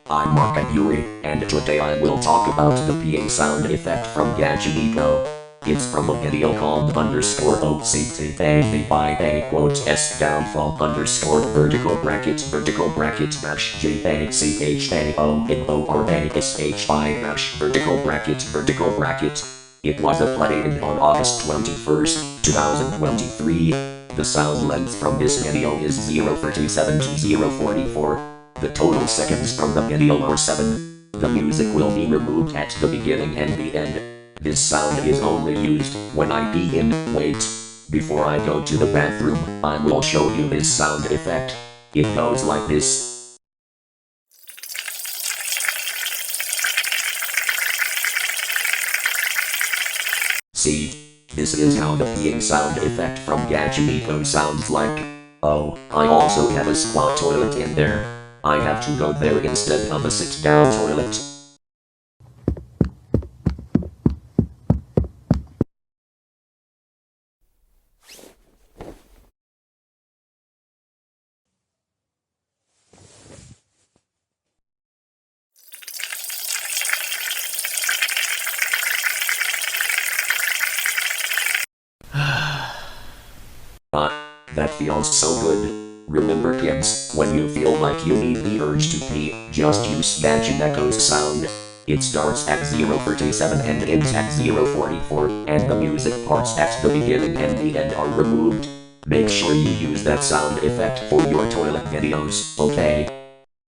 I'm Markov Yuri, and today I will talk about the peeing sound effect from Gachinico. It's from a video called _OCTA by a quote S downfall vertical bracket dash GACHAO in ORASHI dash vertical bracket. It was uploaded on August 21st, 2023. The sound length from this video is 0:37 to 0:44. The total seconds from the video are 7. The music will be removed at the beginning and the end. This sound is only used when I pee in. Wait. Before I go to the bathroom, I will show you this sound effect. It goes like this. See? This is how the peeing sound effect from Gachinico sounds like. Oh, I also have a squat toilet in there. I have to go there instead of a sit-down toilet. That feels so good. Remember kids, when you feel like you need the urge to pee, just use Gachinico's sound. It starts at 0:37 and ends at 0:44, and the music parts at the beginning and the end are removed. Make sure you use that sound effect for your toilet videos, okay?